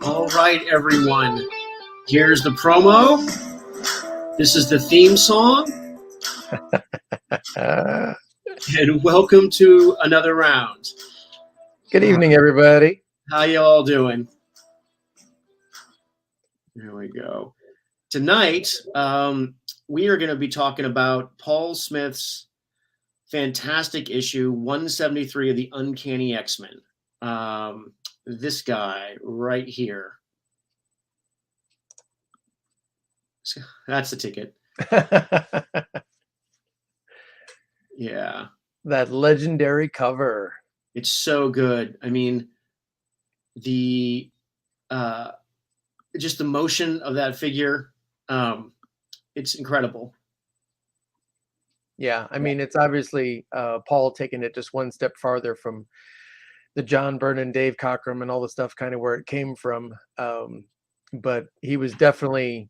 All right, everyone. Here's the promo. This is the theme song. And welcome to another round. Good evening, everybody. How you all doing? There we go. Tonight, we are going to be talking about Paul Smith's fantastic issue 173 of the Uncanny X-Men. This guy right here. That's the ticket. Yeah. That legendary cover. It's so good. I mean, the just the motion of that figure, it's incredible. Yeah, I mean, it's obviously Paul taking it just one step farther from the John Byrne, Dave Cockrum, and all the stuff kind of where it came from. But he was definitely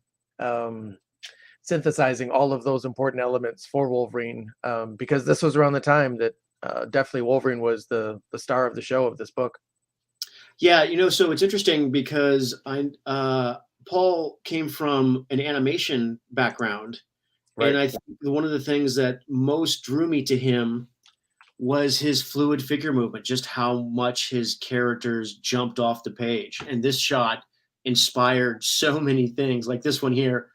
synthesizing all of those important elements for Wolverine, because this was around the time that definitely Wolverine was the star of the show of this book. Yeah, so it's interesting because Paul came from an animation background, right. And I think one of the things that most drew me to him was his fluid figure movement, just how much his characters jumped off the page. And this shot inspired so many things, like this one here.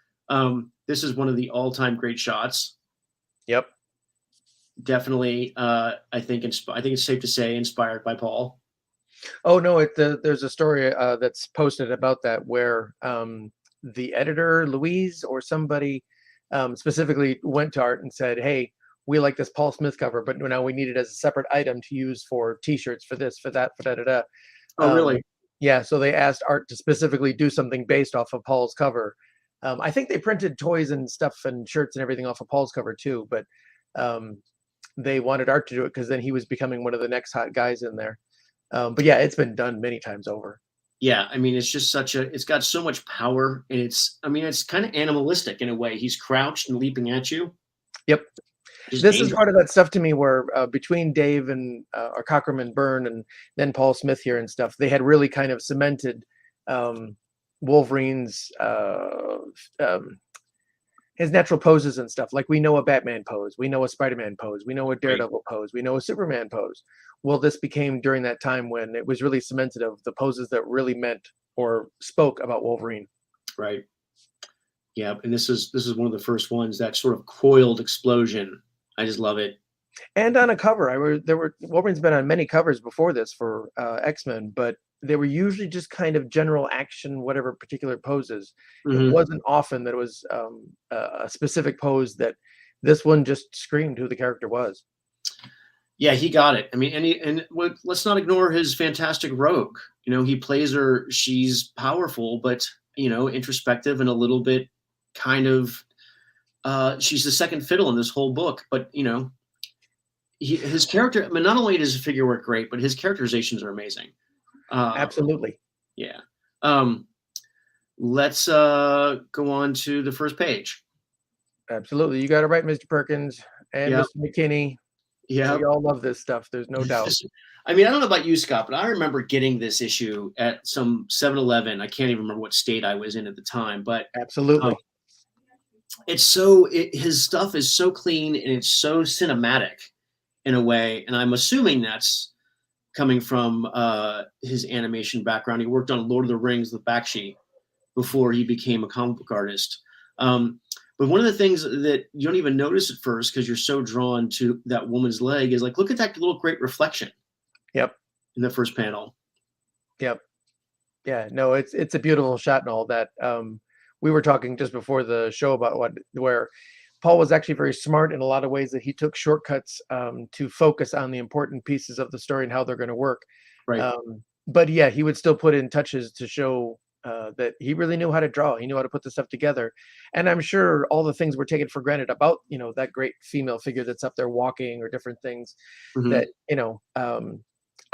This is one of the all-time great shots. Yep. Definitely, I think it's safe to say inspired by Paul. Oh no! There's a story that's posted about that where the editor Louise or somebody specifically went to Art and said, "Hey, we like this Paul Smith cover, but now we need it as a separate item to use for T-shirts, for this, for that, for da-da-da." Oh, really? Yeah. So they asked Art to specifically do something based off of Paul's cover. I think they printed toys and stuff and shirts and everything off of Paul's cover too, but they wanted Art to do it because then he was becoming one of the next hot guys in there. But yeah, it's been done many times over. Yeah, I mean, it's just it's got so much power, and it's kind of animalistic in a way. He's crouched and leaping at you. Yep. This is part of that stuff to me where between Dave and or Cockrum and Byrne and then Paul Smith here and stuff, they had really kind of cemented Wolverine's his natural poses and stuff. Like we know a Batman pose, we know a Spider-Man pose, we know a Daredevil pose, we know a Superman pose. Well, this became during that time when it was really cemented of the poses that really meant or spoke about Wolverine. Right. Yeah, and this is one of the first ones, that sort of coiled explosion. I just love it. And on a cover, Wolverine's been on many covers before this for X-Men, but they were usually just kind of general action, whatever particular poses. Mm-hmm. It wasn't often that it was a specific pose that this one just screamed who the character was. Yeah, he got it. I mean, let's not ignore his fantastic rogue. He plays her. She's powerful, but introspective and a little bit kind of. She's the second fiddle in this whole book, but his character. I mean, not only does his figure work great, but his characterizations are amazing. Absolutely. Yeah. Let's go on to the first page. Absolutely. You got it right, Mr. Perkins and Mr. McKinney. Yeah. We all love this stuff. There's no doubt. I mean, I don't know about you, Scott, but I remember getting this issue at some 7-Eleven. I can't even remember what state I was in at the time, but absolutely. His stuff is so clean and it's so cinematic in a way. And I'm assuming that's coming from his animation background. He worked on Lord of the Rings with Bakshi before he became a comic book artist. But one of the things that you don't even notice at first because you're so drawn to that woman's leg is like, look at that little great reflection. Yep. In the first panel. Yep. Yeah, no, it's a beautiful shot and all that. We were talking just before the show about where Paul was actually very smart in a lot of ways, that he took shortcuts to focus on the important pieces of the story and how they're going to work. Right. But yeah, he would still put in touches to show that he really knew how to draw. He knew how to put the stuff together. And I'm sure all the things were taken for granted about, that great female figure that's up there walking or different things that,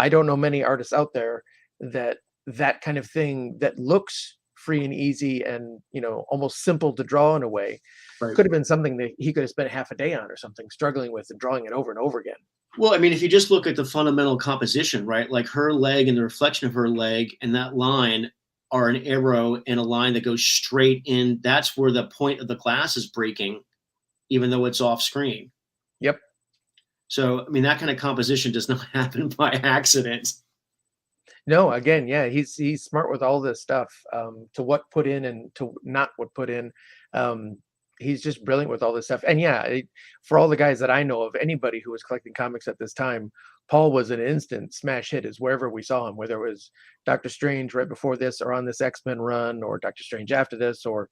I don't know many artists out there that kind of thing that looks free and easy and, almost simple to draw in a way. Right. Could have been something that he could have spent half a day on or something, struggling with and drawing it over and over again. Well, I mean, if you just look at the fundamental composition, right? Like her leg and the reflection of her leg and that line are an arrow and a line that goes straight in. That's where the point of the glass is breaking, even though it's off screen. Yep. So, I mean, that kind of composition does not happen by accident. No, again, yeah, he's smart with all this stuff, to what put in and to not what put in. He's just brilliant with all this stuff. And yeah, for all the guys that I know of, anybody who was collecting comics at this time, Paul was an instant smash hit is wherever we saw him, whether it was Doctor Strange right before this or on this X-Men run or Doctor Strange after this or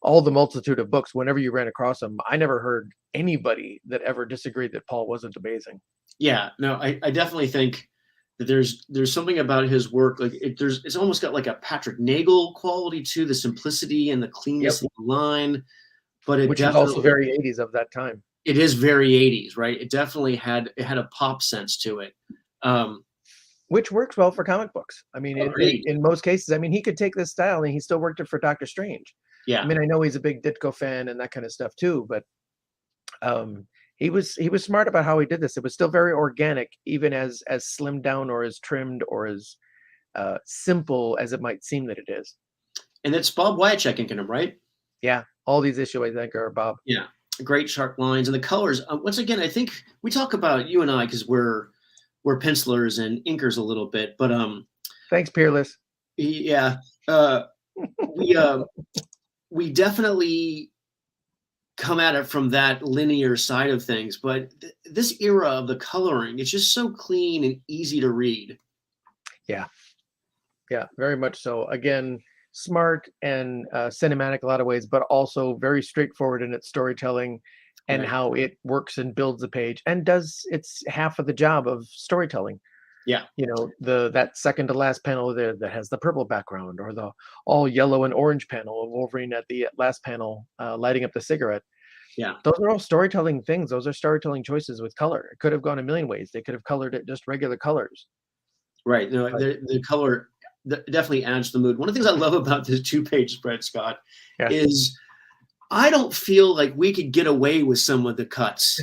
all the multitude of books. Whenever you ran across him, I never heard anybody that ever disagreed that Paul wasn't amazing. Yeah, no, I definitely think that there's something about his work, like it's almost got like a Patrick Nagel quality to the simplicity and the cleanness of the line. But which is also very 80s of that time. It is very 80s, right? It definitely had a pop sense to it. Which works well for comic books. I mean, in most cases, I mean, he could take this style and he still worked it for Doctor Strange. Yeah. I mean, I know he's a big Ditko fan and that kind of stuff too, but he was smart about how he did this. It was still very organic, even as slimmed down or as trimmed or as simple as it might seem that it is. And it's Bob Wyacek inking him, right? Yeah. All these issues, I think, are Bob. Yeah. Great sharp lines and the colors. Once again, I think we talk about you and I because we're pencilers and inkers a little bit, but thanks, Peerless. Yeah. We definitely come at it from that linear side of things, but this era of the coloring, it's just so clean and easy to read. Yeah. Yeah, very much so. Again, smart and cinematic a lot of ways, but also very straightforward in its storytelling and how it works and builds a page and it's half of the job of storytelling. Yeah. That second to last panel there that has the purple background or the all yellow and orange panel of Wolverine at the last panel lighting up the cigarette. Yeah. Those are all storytelling things. Those are storytelling choices with color. It could have gone a million ways. They could have colored it just regular colors. Right. No, the color definitely adds to the mood. One of the things I love about this 2-page spread, Scott, is I don't feel like we could get away with some of the cuts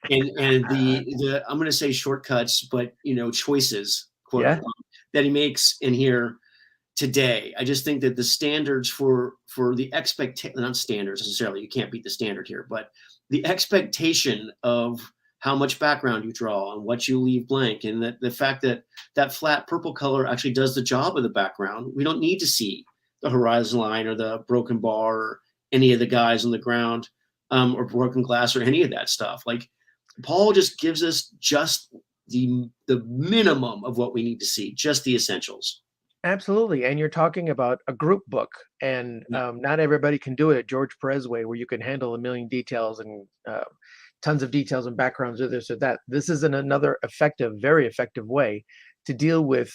and the I'm going to say shortcuts, but choices quote, that he makes in here today. I just think that the standards for the expectation, not standards necessarily, you can't beat the standard here, but the expectation of how much background you draw and what you leave blank, and that the fact that flat purple color actually does the job of the background. We don't need to see the horizon line or the broken bar or any of the guys on the ground or broken glass or any of that stuff. Like Paul just gives us just the minimum of what we need to see, just the essentials. Absolutely. And you're talking about a group book, and not everybody can do it at George Perez way, where you can handle a million details and tons of details and backgrounds or this or that. This is another very effective way to deal with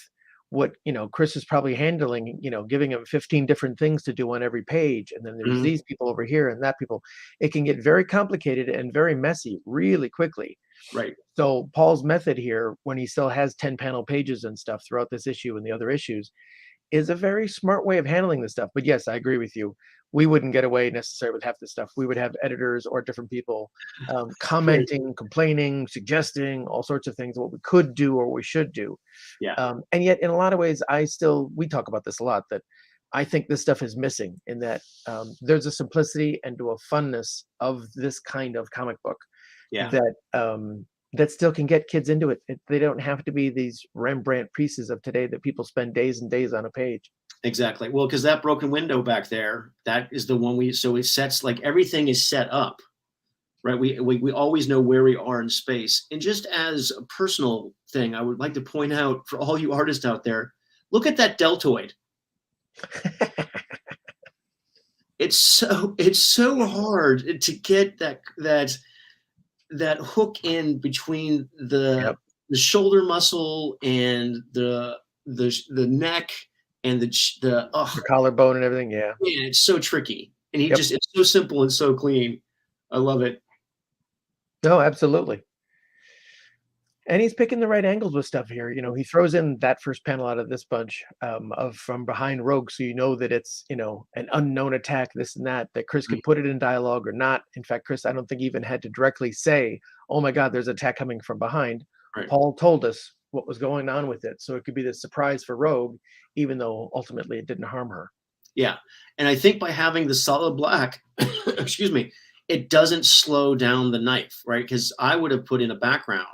what Chris is probably handling, giving him 15 different things to do on every page, and then there's these people over here and that people. It can get very complicated and very messy really quickly. Right. So Paul's method here, when he still has 10 panel pages and stuff throughout this issue and the other issues, is a very smart way of handling this stuff. But yes, I agree with you. We wouldn't get away necessarily with half this stuff. We would have editors or different people commenting, complaining, suggesting all sorts of things, what we could do or we should do. Yeah. And yet, in a lot of ways, we talk about this a lot, that I think this stuff is missing in that there's a simplicity and to a funness of this kind of comic book that still can get kids into it. They don't have to be these Rembrandt pieces of today that people spend days and days on a page. Exactly. Well, because that broken window back there, that is the one so it sets, like, everything is set up, right? We always know where we are in space. And just as a personal thing, I would like to point out for all you artists out there, look at that deltoid. It's so hard to get that hook in between the shoulder muscle and the neck and the collarbone and everything. Yeah, it's so tricky, and it's so simple and so clean. I love it. No, absolutely. And he's picking the right angles with stuff here. He throws in that first panel out of this bunch of from behind Rogue, so that it's an unknown attack, this and that Chris could put it in dialogue or not. In fact, Chris, I don't think even had to directly say, "Oh my God, there's an attack coming from behind." Right. Paul told us what was going on with it, so it could be the surprise for Rogue, even though ultimately it didn't harm her. Yeah, and I think by having the solid black, excuse me, it doesn't slow down the knife, right? Because I would have put in a background.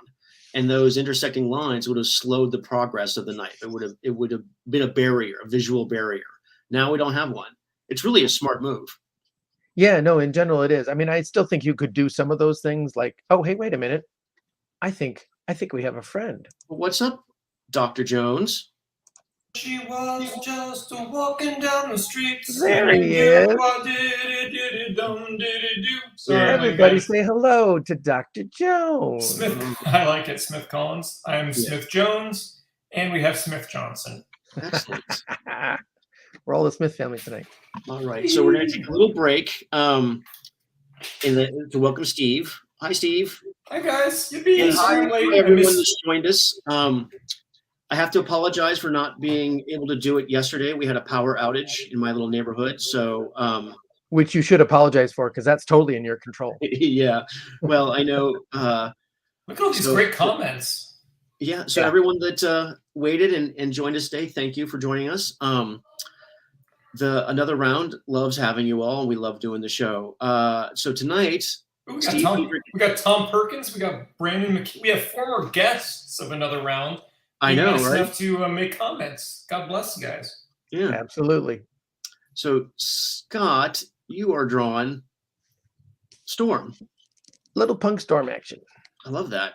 And those intersecting lines would have slowed the progress of the knife. It would have been a barrier, a visual barrier. Now we don't have one. It's really a smart move. Yeah, no, in general it is. I mean, I still think you could do some of those things like, oh, hey, wait a minute. I think we have a friend. Well, what's up, Dr. Jones? She was just walking down the street. There he is. Sorry, everybody say hello to Dr. Jones. Smith, I like it, Smith Collins. I'm Smith Jones, and we have Smith Johnson. Excellent. We're all the Smith family tonight. All right, so we're going to take a little break to welcome Steve. Hi, Steve. Hi, guys. You're being hi, late. Everyone that's joined us. I have to apologize for not being able to do it yesterday. We had a power outage in my little neighborhood, so which you should apologize for, because that's totally in your control. Yeah. Well, I know. Look at all these great comments. Yeah. So everyone that waited and joined us today, thank you for joining us. Another round loves having you all, and we love doing the show. So tonight, we got Tom Perkins, we got Brandon McKee, we have former guests of Another Round. I know, nice right? Enough to make comments. God bless you guys. Yeah, absolutely. So Scott, you are drawing Storm, little punk Storm action. I love that,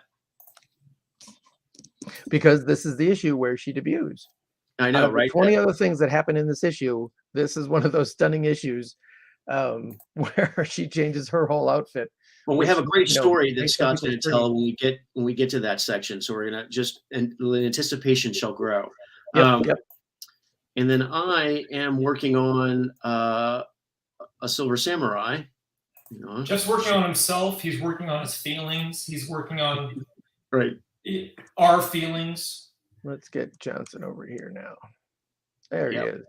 because this is the issue where she debuts. I know, right? 20 other things that happen in this issue, this is one of those stunning issues where she changes her whole outfit. Well, we have a great story that Scott's going to tell when we get to that section. So we're going to and the anticipation shall grow. Yep. And then I am working on a Silver Samurai. Just working on himself. He's working on his feelings. He's working on our feelings. Let's get Johnson over here now. There he is.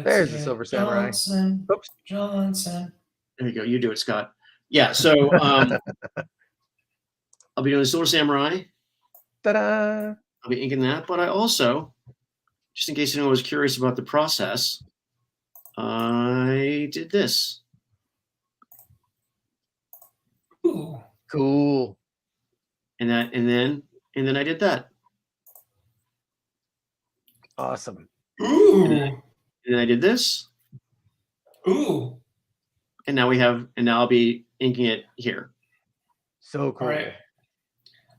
There's the Silver Samurai. Oops. Johnson. There you go. You do it, Scott. Yeah, so I'll be doing the Silver Samurai. Ta-da! I'll be inking that, but I also, just in case anyone was curious about the process, I did this. Ooh. Cool. And then I did that. Awesome. Ooh. And then I did this. Ooh. And now I'll be inking it here. So cool. All right.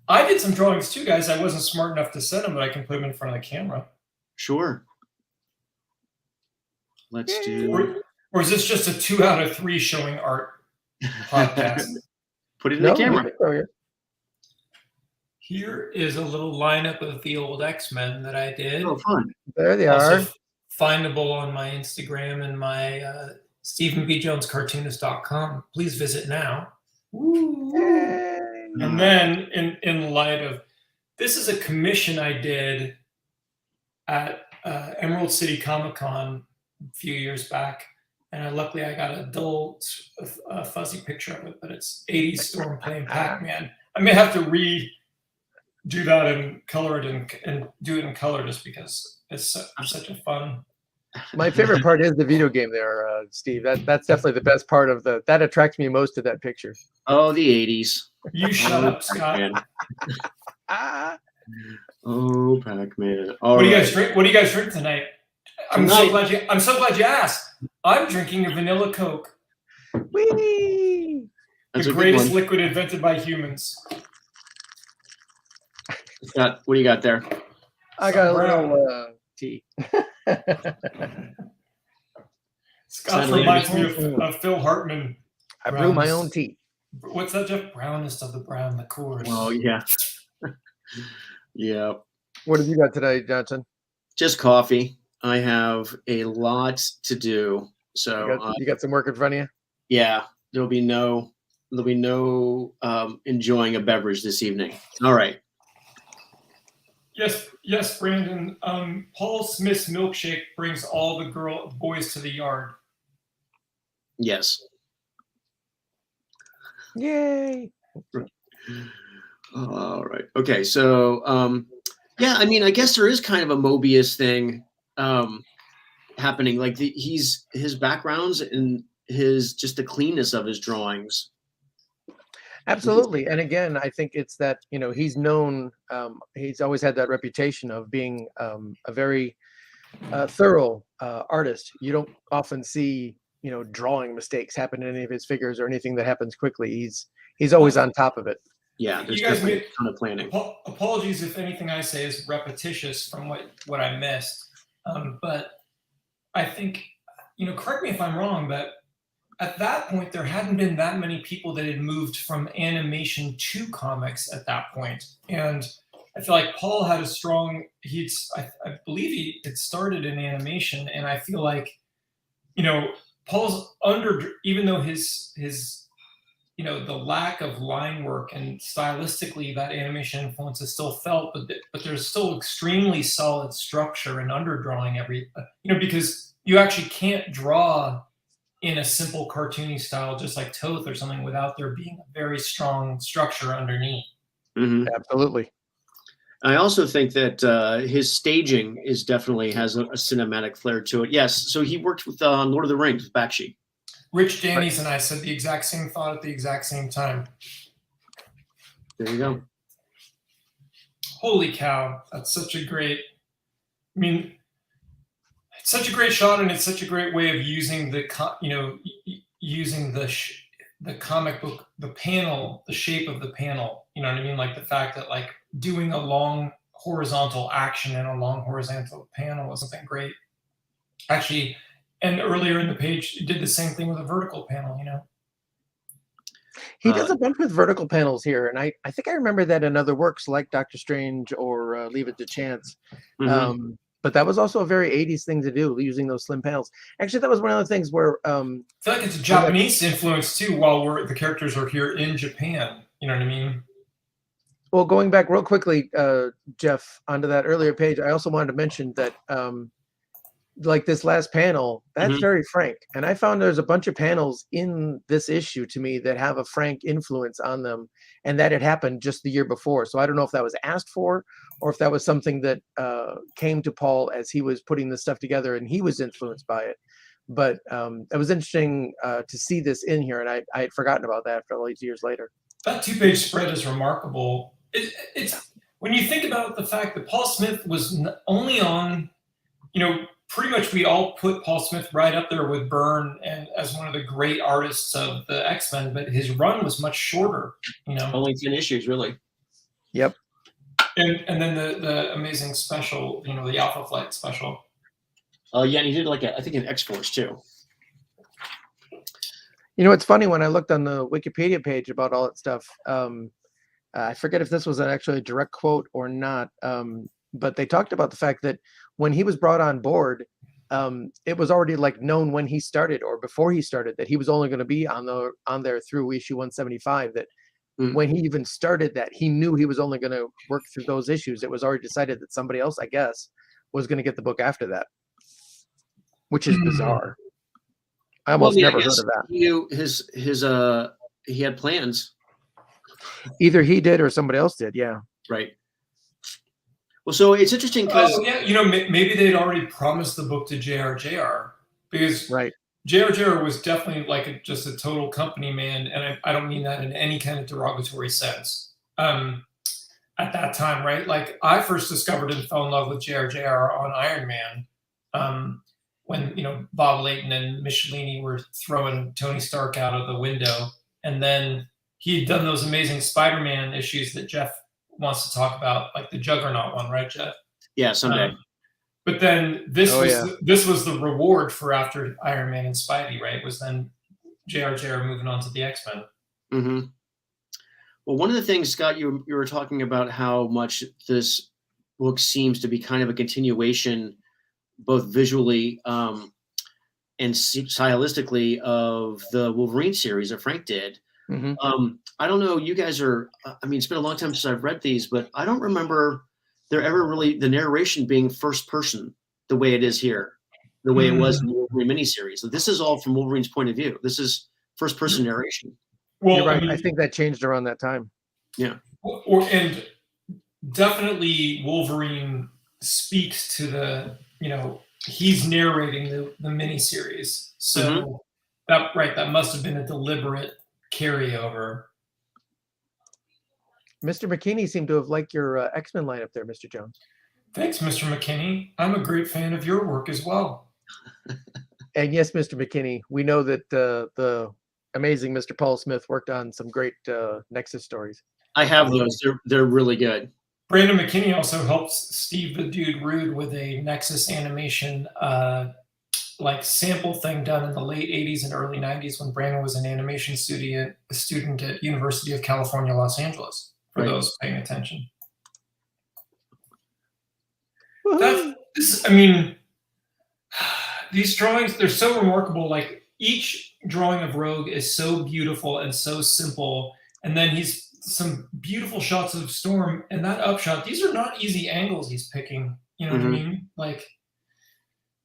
I did some drawings too, guys. I wasn't smart enough to send them, but I can put them in front of the camera. Sure. Let's do. Or is this just a 2 out of 3 showing art podcast? Put it in the camera. Here is a little lineup of the old X-Men that I did. Oh, fun. There they also are. Findable on my Instagram and my StephenBJonesCartoonist.com. Please visit now. And then in light of, this is a commission I did at Emerald City Comic Con a few years back. And luckily I got a dull, fuzzy picture of it, but it's 80s Storm playing Pac-Man. I may have to redo that and color it and do it in color just because it's such a fun. My favorite part is the video game there, Steve. That's definitely the best part of that attracts me most to that picture. Oh, the 80s. You shut up, Scott. Oh, Pac-Man. What do you guys drink? What do you guys drink tonight? I'm so glad you asked. I'm drinking a vanilla Coke. Whee! The greatest liquid invented by humans. Scott, what do you got there? I got a little tea. Scott reminds me of Phil Hartman. I brew my own tea. What's that, Jeff? Brownest of the brown liqueurs. Oh, yeah. Yeah. What have you got today, Johnson? Just coffee. I have a lot to do. So you got some work in front of you? Yeah. There'll be no enjoying a beverage this evening. All right. Yes, Brandon. Paul Smith's milkshake brings all the boys to the yard. Yes. Yay! All right. Okay. So, yeah, I mean, I guess there is kind of a Mobius thing happening. Like his backgrounds and just the cleanness of his drawings. Absolutely. And again, I think it's that, he's known, he's always had that reputation of being a very thorough artist. You don't often see, drawing mistakes happen in any of his figures or anything that happens quickly. He's always on top of it. Yeah, there's definitely a ton of planning. Apologies if anything I say is repetitious from what I missed. But I think, correct me if I'm wrong, but at that point, there hadn't been that many people that had moved from animation to comics at that point. And I feel like Paul had a strong, I believe he had started in animation. And I feel like, Paul's even though his the lack of line work and stylistically that animation influence is still felt, but there's still extremely solid structure and underdrawing because you actually can't draw in a simple cartoony style, just like Toth or something, without there being a very strong structure underneath. Mm-hmm. Absolutely. I also think that his staging definitely has a cinematic flair to it. Yes. So he worked with Lord of the Rings with Bakshi. Rich Davies and I said the exact same thought at the exact same time. There you go. Holy cow. That's such a great, it's such a great shot, and it's such a great way of using using the comic book, the panel, the shape of the panel. You know what I mean? Like the fact that like doing a long horizontal action in a long horizontal panel was something great. Actually, and earlier in the page, it did the same thing with a vertical panel, He does a bunch with vertical panels here, and I think I remember that in other works like Doctor Strange or Leave It to Chance. Mm-hmm. But that was also a very 80s thing to do, using those slim panels. Actually, that was one of the things where I feel like it's a Japanese influence too, while the characters are here in Japan. You know what I mean? Well, going back real quickly, Jeff, onto that earlier page, I also wanted to mention that like this last panel, that's mm-hmm. very Frank. And I found there's a bunch of panels in this issue to me that have a Frank influence on them, and that had happened just the year before. So I don't know if that was asked for or if that was something that came to Paul as he was putting this stuff together and he was influenced by it. But it was interesting to see this in here, and I had forgotten about that for all these years later. That 2-page spread is remarkable. It's when you think about the fact that Paul Smith was only on, pretty much we all put Paul Smith right up there with Byrne and as one of the great artists of the X-Men, but his run was much shorter, Only 10 issues, really. Yep. And then the amazing special, the Alpha Flight special. Yeah, and he did I think an X-Force too. It's funny, when I looked on the Wikipedia page about all that stuff, I forget if this was actually a direct quote or not, but they talked about the fact that when he was brought on board, it was already known when he started or before he started that he was only going to be on there through issue 175. That when he even started that, he knew he was only going to work through those issues. It was already decided that somebody else, I guess, was going to get the book after that, which is bizarre. I almost never heard of that. He had plans. Either he did or somebody else did. Yeah. Right. Well, so it's interesting because maybe they'd already promised the book to JR because JR was definitely just a total company man, and I don't mean that in any kind of derogatory sense. At that time, right? Like I first discovered and fell in love with JR on Iron Man, when Bob Layton and Michelini were throwing Tony Stark out of the window, and then he'd done those amazing Spider-Man issues that Jeff wants to talk about, like the Juggernaut one, right, Jeff? Yeah, someday. But then this was the reward for after Iron Man and Spidey, right? Was then JR moving on to the X-Men. Mm-hmm. Well, one of the things, Scott, you were talking about how much this book seems to be kind of a continuation, both visually and stylistically, of the Wolverine series that Frank did. Mm-hmm. I don't know. You guys are. It's been a long time since I've read these, but I don't remember there ever really the narration being first person the way it is here, the way it was in the Wolverine miniseries. So this is all from Wolverine's point of view. This is first person narration. Well, you're right. I think that changed around that time. Yeah. And definitely Wolverine speaks to the, he's narrating the miniseries. So that must have been a deliberate carryover. Mr. McKinney seemed to have liked your X-Men lineup there, Mr. Jones. Thanks, Mr. McKinney. I'm a great fan of your work as well. And yes, Mr. McKinney, we know that the amazing Mr. Paul Smith worked on some great Nexus stories. I have those. They're really good. Brandon McKinney also helps Steve the Dude Rude with a Nexus animation sample thing done in the late 80s and early 90s when Brandon was an animation student at University of California, Los Angeles, for those paying attention. These drawings, they're so remarkable. Like, each drawing of Rogue is so beautiful and so simple. And then he's some beautiful shots of Storm, and that upshot, these are not easy angles he's picking. You know what I mean? Like,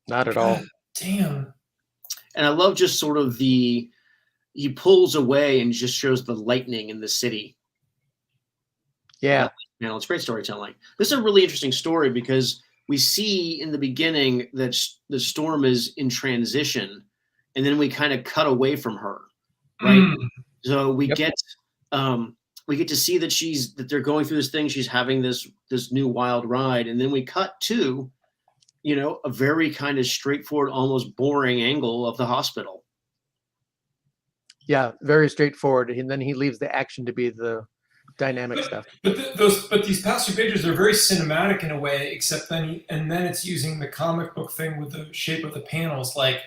not at all. Damn. And I love just sort of he pulls away and just shows the lightning in the city. Yeah. It's great storytelling. This is a really interesting story because we see in the beginning that the Storm is in transition, and then we kind of cut away from her, right? So we get to see that they're going through this thing. She's having this new wild ride, and then we cut to, a very kind of straightforward, almost boring angle of the hospital. Yeah, very straightforward, and then he leaves the action to be the dynamic stuff. But these past few pages are very cinematic in a way, except then it's using the comic book thing with the shape of the panels, like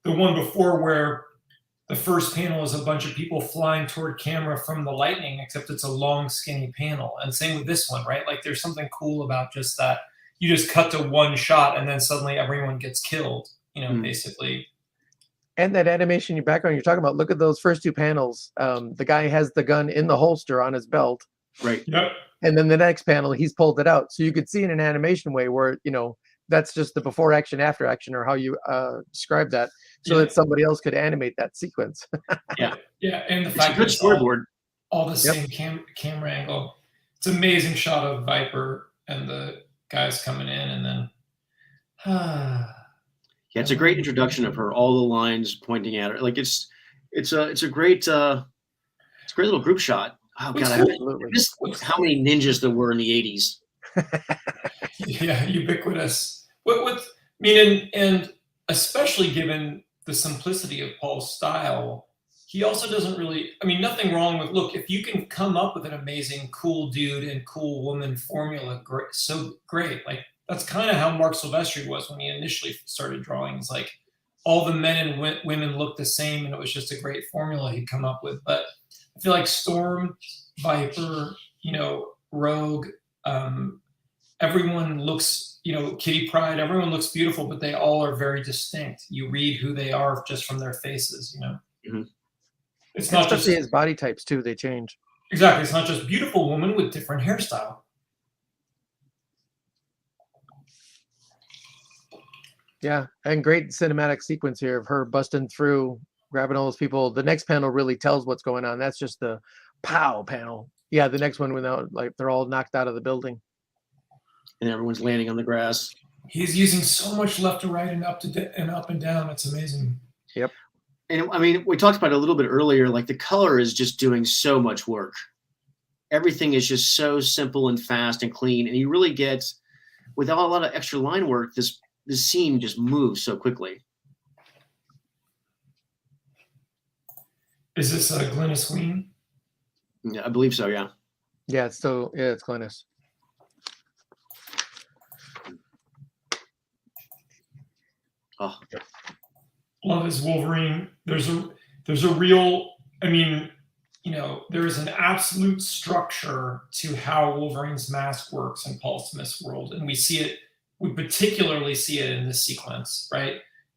the one before where the first panel is a bunch of people flying toward camera from the lightning, except it's a long, skinny panel. And same with this one, right? Like, there's something cool about just that. You just cut to one shot and then suddenly everyone gets killed, basically. And that animation in your background you're talking about, look at those first two panels. The guy has the gun in the holster on his belt. Right. Yep. And then the next panel, he's pulled it out. So you could see in an animation way where, that's just the before action, after action, or how you describe that, so that somebody else could animate that sequence. Yeah. And the it's fact a good storyboard. All the same camera angle. It's an amazing shot of Viper and the guys coming in, and then yeah, it's a great introduction of her. All the lines pointing at her, like it's a great little group shot. Oh god, I missed how many ninjas there were in the 80s. Yeah, ubiquitous. And especially given the simplicity of Paul's style, he also doesn't really. Nothing wrong with, look, if you can come up with an amazing cool dude and cool woman formula, great. Like, that's kind of how Mark Silvestri was when he initially started drawing. It's like all the men and women looked the same, and it was just a great formula he'd come up with. But I feel like Storm, Viper, Rogue, everyone looks, Kitty Pryde, everyone looks beautiful, but they all are very distinct. You read who they are just from their faces, It's not just his body types too, they change. Exactly. It's not just beautiful woman with different hairstyle. Yeah, and great cinematic sequence here of her busting through, grabbing all those people. The next panel really tells what's going on. That's just the pow panel. Yeah, the next one without, like, they're all knocked out of the building. And everyone's landing on the grass. He's using so much left to right and up and down. It's amazing. Yep. And we talked about it a little bit earlier, like the color is just doing so much work. Everything is just so simple and fast and clean. And you really get, without a lot of extra line work, this scene just moves so quickly. Is this Glynis Wein? Yeah, I believe so, yeah. Yeah, it's Glynis. Oh. Love his Wolverine. There's a real, there is an absolute structure to how Wolverine's mask works in Paul Smith's world. And we particularly see it in this sequence, right?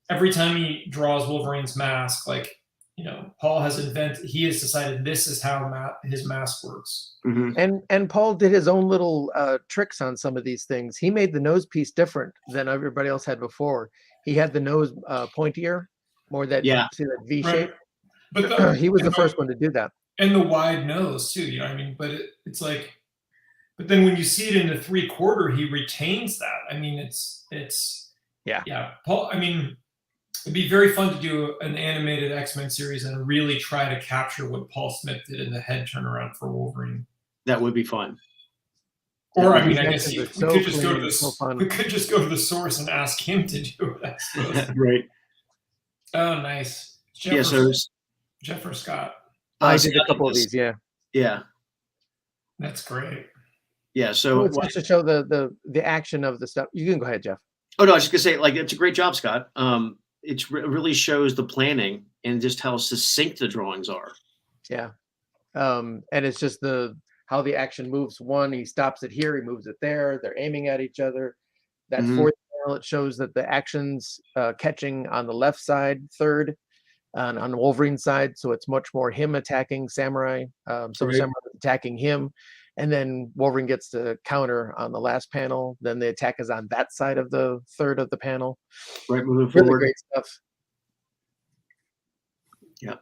Every time he draws Wolverine's mask, like, Paul has he has decided this is how his mask works. Mm-hmm. And Paul did his own little tricks on some of these things. He made the nose piece different than everybody else had before. He had the nose pointier, more that, see that V shape. Right. But he was the first one to do that. And the wide nose too, you know what I mean? But it's like, but then when you see it in the 3/4, he retains that. I mean, it's yeah. Paul, I mean, it'd be very fun to do an animated X-Men series and really try to capture what Paul Smith did in the head turnaround for Wolverine. That would be fun. Or I mean, I guess we could just go to the source and ask him to do it. I suppose. Right. Oh, nice. Jeff or Scott? I did a couple of these. Yeah. Yeah. That's great. Yeah. So it's just to show the action of the stuff. You can go ahead, Jeff. Oh no, I was just gonna say, like, it's a great job, Scott. It really shows the planning and just how succinct the drawings are. Yeah. And it's just how the action moves. One, he stops it here, he moves it there. They're aiming at each other. That fourth panel, it shows that the action's catching on the left side. Third, on the Wolverine side, so it's much more him attacking Samurai. Samurai attacking him, and then Wolverine gets to counter on the last panel. Then the attack is on that side of the third of the panel. Right, moving really forward. Great stuff. Yeah.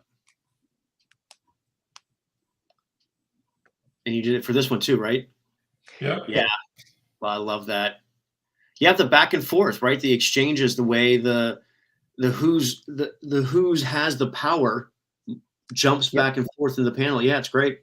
And you did it for this one too, right? Yeah. Yeah. Well, I love that. You have the back and forth, right? The exchanges, the way the who's has the power jumps back and forth in the panel. Yeah, it's great.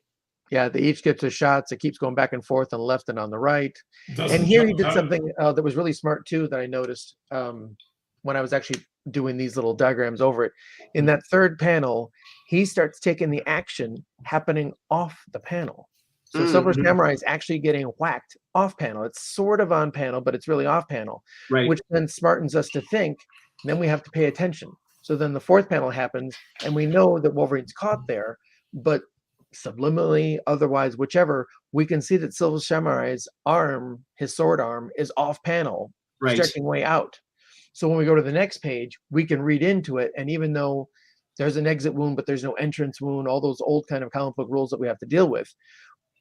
Yeah, they each get to shots. It keeps going back and forth on the left and on the right. And here he did something that was really smart too that I noticed when I was actually doing these little diagrams over it. In that third panel, he starts taking the action happening off the panel. So Silver Samurai is actually getting whacked off panel. It's sort of on panel, but it's really off panel, which then smartens us to think. Then we have to pay attention. So then the fourth panel happens, and we know that Wolverine's caught there, but subliminally, otherwise, whichever, we can see that Silver Samurai's arm, his sword arm, is off panel, stretching way out. So when we go to the next page, we can read into it, and even though there's an exit wound, but there's no entrance wound, all those old kind of comic book rules that we have to deal with,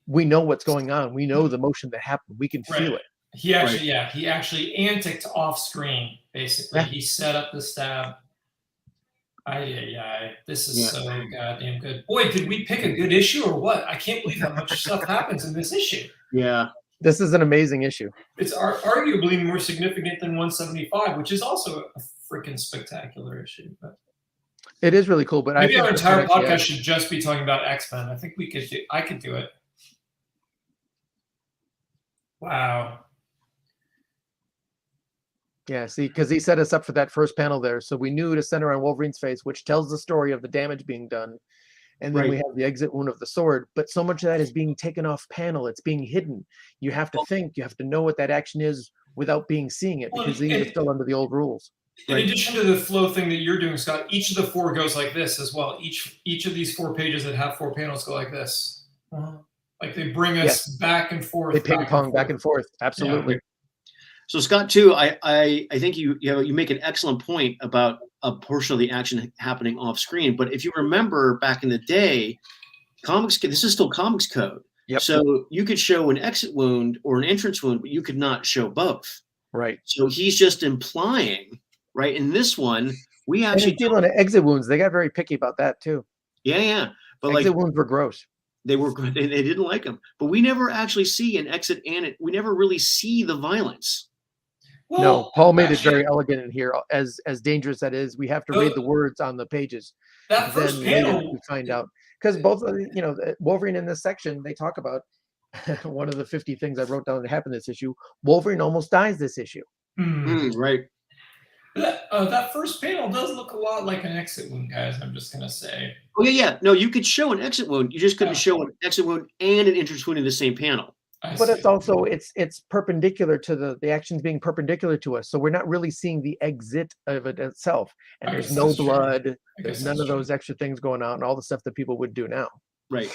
we know what's going on. We know the motion that happened. We can feel it. He actually anticked off screen, basically. He set up the stab. This is so goddamn good. Boy, did we pick a good issue or what? I can't believe how much stuff happens in this issue. Yeah. This is an amazing issue. It's arguably more significant than 175, which is also a freaking spectacular issue. But it is really cool. But maybe our entire podcast should just be talking about X-Men. I think I could do it. Wow. Yeah, see, because he set us up for that first panel there. So we knew to center on Wolverine's face, which tells the story of the damage being done. And then we have the exit wound of the sword. But so much of that is being taken off panel. It's being hidden. You have to think. You have to know what that action is without seeing it, because these are still under the old rules. In addition to the flow thing that you're doing, Scott, each of the four goes like this as well. Each of these 4 pages that have 4 panels go like this. Like they bring us back and forth. They ping pong back and forth. Absolutely. Yeah. So Scott, too, I think you make an excellent point about a portion of the action happening off screen. But if you remember back in the day, this is still comics code. Yep. So you could show an exit wound or an entrance wound, but you could not show both. Right. So he's just implying, right? In this one, we actually dealing with exit wounds. They got very picky about that too. Yeah. But exit wounds were gross. They were good. They didn't like them. But we never actually see an exit, and we never really see the violence. Well, no, Paul made it very elegant in here. As dangerous that is, we have to read the words on the pages. That first panel, we find out, because both Wolverine in this section, they talk about one of the 50 things I wrote down that happened this issue. Wolverine almost dies this issue. Right. That first panel does look a lot like an exit wound, guys. I'm just gonna say. Oh yeah. No, you could show an exit wound. You just couldn't show an exit wound and an entrance wound in the same panel. But it's also it's perpendicular to the actions being perpendicular to us, so we're not really seeing the exit of it itself. And there's no blood. There's none of those extra things going on, and all the stuff that people would do now. Right.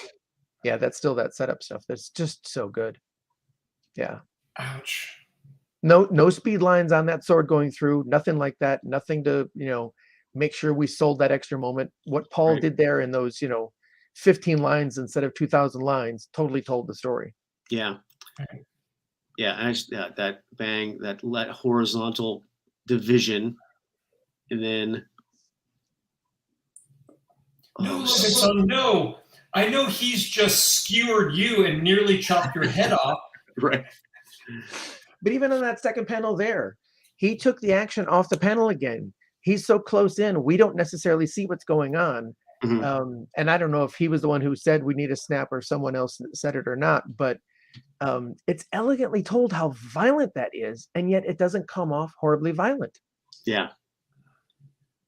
Yeah, that's still that setup stuff. That's just so good. Yeah. Ouch. No speed lines on that sword going through. Nothing like that. Nothing to make sure we sold that extra moment. What Paul Right. did there in those, 15 lines instead of 2,000 lines totally told the story. Yeah. Right. Yeah. And that bang, that horizontal division, and then No, Logan, son, no. I know he's just skewered you and nearly chopped your head off. right. But even on that second panel there, he took the action off the panel again. He's so close in, we don't necessarily see what's going on. Mhm. And I don't know if he was the one who said we need a snap or someone else said it or not, but it's elegantly told how violent that is, and yet it doesn't come off horribly violent. Yeah,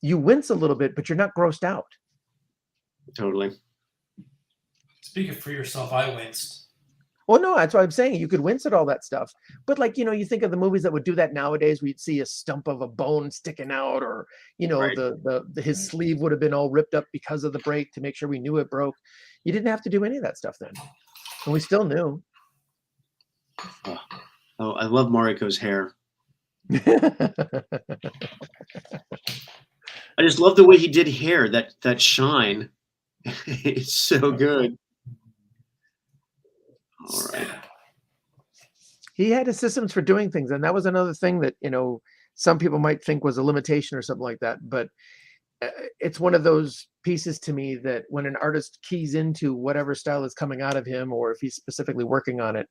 You wince a little bit, but you're not grossed out. totally. Speaking for yourself, I winced. Well, no, that's what I'm saying. You could wince at all that stuff. But like, you think of the movies that would do that nowadays, where you'd see a stump of a bone sticking out, or, Right. his sleeve would have been all ripped up because of the break to make sure we knew it broke. You didn't have to do any of that stuff then. And we still knew. Oh, I love Mariko's hair. I just love the way he did hair, that shine. It's so good. All right. He had his systems for doing things, and that was another thing that some people might think was a limitation or something like that. But it's one of those pieces to me that when an artist keys into whatever style is coming out of him, or if he's specifically working on it,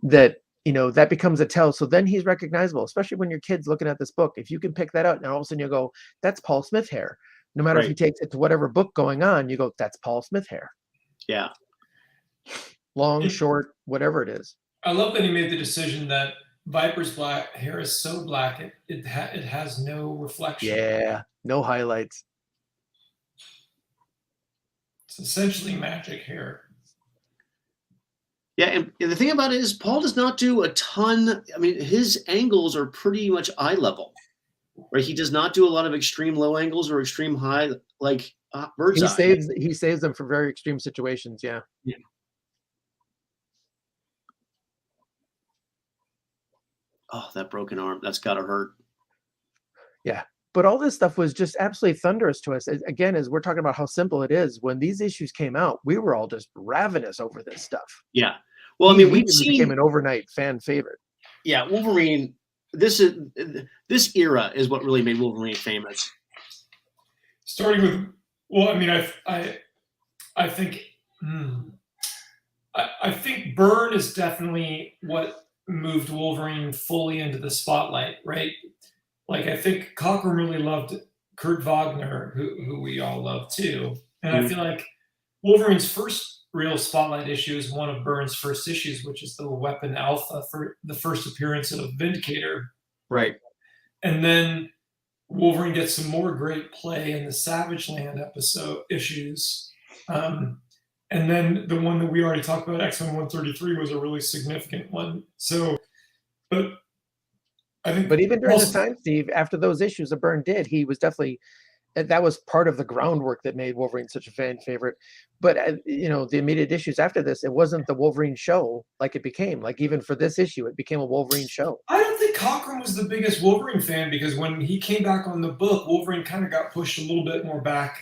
that that becomes a tell. So then he's recognizable, especially when your kid's looking at this book. If you can pick that out, and all of a sudden you go, "That's Paul Smith hair." No matter if he Right. takes it to whatever book going on, you go, "That's Paul Smith hair." Yeah. Long, short, whatever it is. I love that he made the decision that Viper's black hair is so black it has no reflection. Yeah, no highlights. It's essentially magic hair. Yeah, and the thing about it is Paul does not do a ton. I mean, his angles are pretty much eye level, right? He does not do a lot of extreme low angles or extreme high, like bird's eye. He saves them for very extreme situations. Yeah. Yeah. Oh, that broken arm. That's got to hurt. Yeah. But all this stuff was just absolutely thunderous to us. Again, as we're talking about how simple it is, when these issues came out, we were all just ravenous over this stuff. Yeah. Well, I mean, we've became an overnight fan favorite. Yeah, Wolverine. This era is what really made Wolverine famous. Starting with, well, I mean, I think I think Byrne is definitely what moved Wolverine fully into the spotlight, right? Like, I think Cockrum really loved Kurt Wagner, who we all love too. And I feel like Wolverine's first real spotlight issue is one of Byrne's first issues, which is the Weapon Alpha, for the first appearance of Vindicator. Right. And then Wolverine gets some more great play in the Savage Land issues. And then the one that we already talked about, X-Men 133, was a really significant one. So, but I think, but even during this time, Steve, after those issues that Byrne did, he was definitely, that was part of the groundwork that made Wolverine such a fan favorite. But the immediate issues after this, it wasn't the Wolverine show like it became. Like, even for this issue, it became a Wolverine show. I don't think Cockrum was the biggest Wolverine fan, because when he came back on the book, Wolverine kind of got pushed a little bit more back.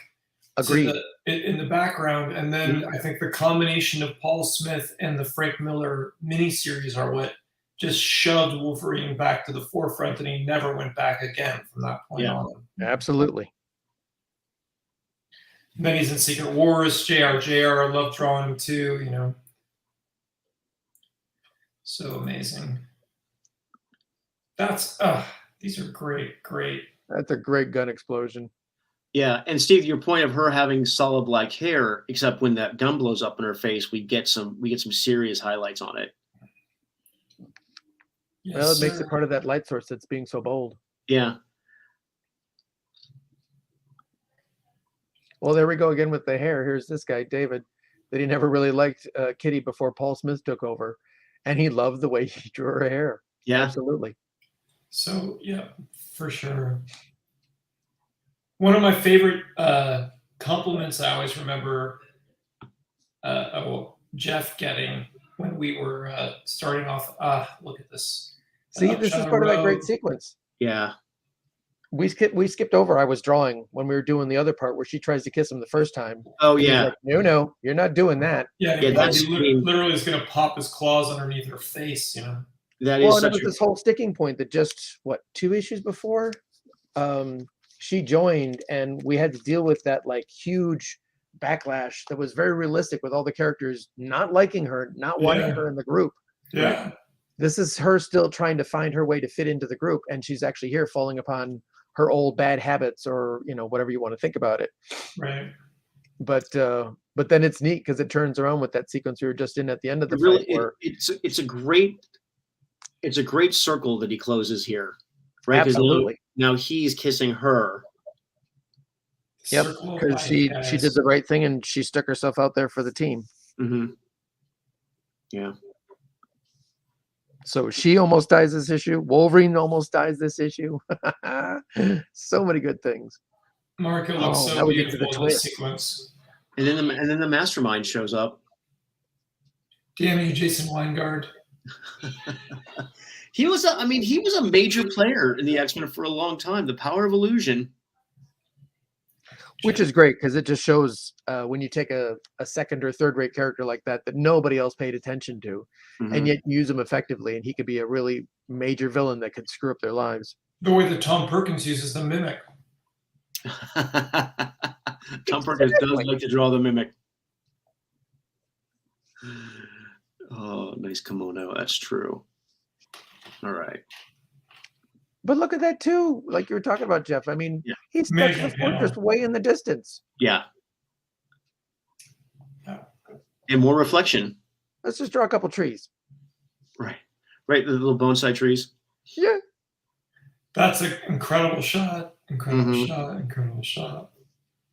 Agreed. In the background. And then I think the combination of Paul Smith and the Frank Miller miniseries are what just shoved Wolverine back to the forefront, and he never went back again from that point on. Absolutely. And then he's in Secret Wars, JR. I love drawing him too, So amazing. That's, these are great. That's a great gun explosion. Yeah, and Steve, your point of her having solid black hair, except when that gun blows up in her face, we get some serious highlights on it. Yes, well, it makes it part of that light source that's being so bold. Yeah. Well, there we go again with the hair. Here's this guy, David, that he never really liked Kitty before Paul Smith took over, and he loved the way he drew her hair. Yeah, absolutely. So yeah, for sure. One of my favorite compliments I always remember Jeff getting when we were starting off. Look at this. See, this is part of that great sequence. Yeah. We skipped over. I was drawing when we were doing the other part where she tries to kiss him the first time. Oh He's yeah, like, no, you're not doing that. Yeah, Yeah, Paul, that's- he literally is going to pop his claws underneath her face. You know. that Well, is and it such was this whole sticking point that just 2 issues before, she joined, and we had to deal with that like huge backlash that was very realistic with all the characters not liking her, not wanting her in the group. Yeah. This is her still trying to find her way to fit into the group, and she's actually here falling upon her old bad habits, or whatever you want to think about it. Right. But then it's neat because it turns around with that sequence we were just in at the end of the really, fight. Where it's a great circle that he closes here, right? Because absolutely, now he's kissing her. yep, Circle of because life, she guys. did the right thing and she stuck herself out there for the team. Mm-hmm. Yeah. So she almost dies this issue. Wolverine almost dies this issue. So many good things. Marco looks Oh, so now we get to beautiful the in this twist. sequence. And then the mastermind shows up. Damn you, Jason Weingard. He was a major player in the X-Men for a long time. The power of illusion. Which is great because it just shows when you take a second or third rate character like that nobody else paid attention to, Mm-hmm. and yet use him effectively, and he could be a really major villain that could screw up their lives. The way that Tom Perkins uses the mimic. Tom Perkins does like to draw the mimic. Oh, nice kimono. That's true. All right. But look at that too, like you were talking about, Jeff. I mean, Yeah. he's touched the Amazing panel. fortress way in the distance. Yeah. Yeah. And more reflection. Let's just draw a couple trees. Right. Right. The little bonsai trees. Yeah. That's an incredible shot. Incredible Mhm. shot. Incredible shot.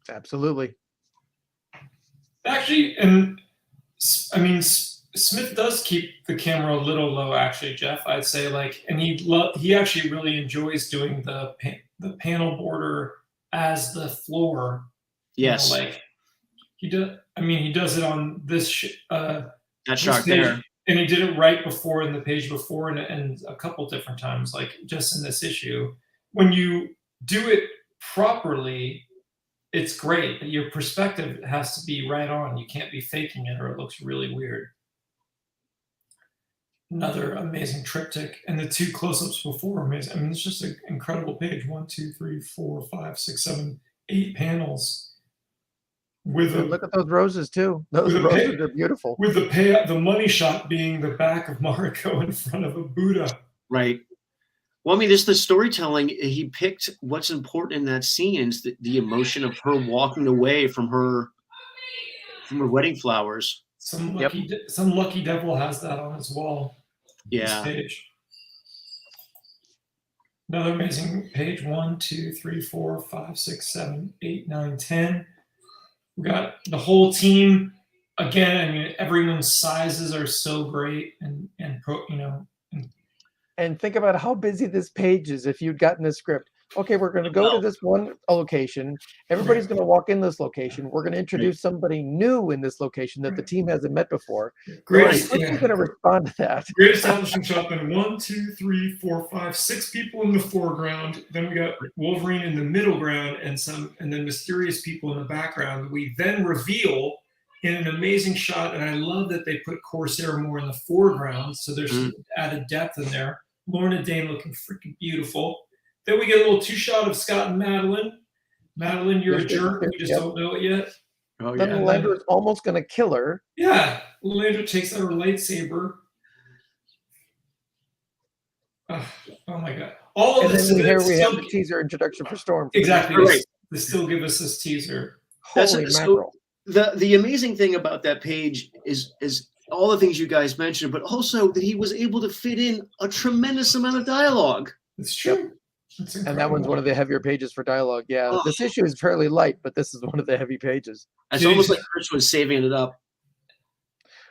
Absolutely. Actually, and I mean, Smith does keep the camera a little low. Actually, Jeff, I'd say, like, and he actually really enjoys doing the panel border as the floor. Yes. Like he does. I mean, he does it on this that this shot page, there. and he did it right before in the page before, and a couple different times, like just in this issue. When you do it properly, it's great. But your perspective has to be right on. You can't be faking it, or it looks really weird. Another amazing triptych, and the 2 close-ups before amazing. I mean, it's just an incredible page. 1, 2, 3, 4, 5, 6, 7, 8 panels. With And look at those roses too. Those roses are beautiful. With the payout, the money shot being the back of Mariko in front of a Buddha. Right. Well, I mean, it's the storytelling. He picked what's important in that scene is the emotion of her walking away from her wedding flowers. Some lucky devil has that on his wall. Yeah. This page. Another amazing page. 1, 2, 3, 4, 5, 6, 7, 8, 9, 10. We got the whole team again. I mean, everyone's sizes are so great, and And think about how busy this page is. If you'd gotten the script, okay, we're going to go to this one location. Everybody's going to walk in this location. We're going to introduce somebody new in this location that the team hasn't met before. great. How are you going to respond to that? Great establishing shot. Then 1, 2, 3, 4, 5, 6 people in the foreground. Then we got Wolverine in the middle ground, and then mysterious people in the background. We then reveal in an amazing shot, and I love that they put Corsair more in the foreground, so there's some added depth in there. Lorna Dane looking freaking beautiful. Then we get a little 2-shot of Scott and Madeline. Madeline, you're a jerk. We just don't know it yet. Oh yeah. Then Landor is almost going to kill her. Yeah, Landor takes out her lightsaber. Oh my god! All of And this. then here we have the teaser introduction for Storm. Exactly. Right. They still give us this teaser. Holy mackerel. The amazing thing about that page is all the things you guys mentioned, but also that he was able to fit in a tremendous amount of dialogue. It's true. It's And that one's one of the heavier pages for dialogue. Yeah, Oh. this issue is fairly light, but this is one of the heavy pages. It's almost like Chris was saving it up.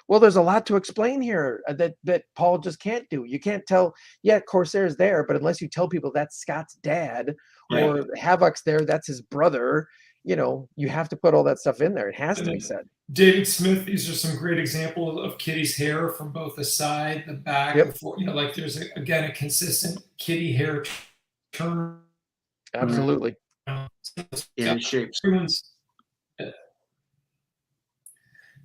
Well, there's a lot to explain here that Paul just can't do. You can't tell, yeah, Corsair's there, but unless you tell people that's Scott's dad, or Havoc's there, that's his brother, you have to put all that stuff in there. It has to be said. David Smith, these are some great examples of Kitty's hair from both the side, the back, Yep. like there's, again, a consistent Kitty hair turn. Absolutely. Yeah, it shapes. Everyone's,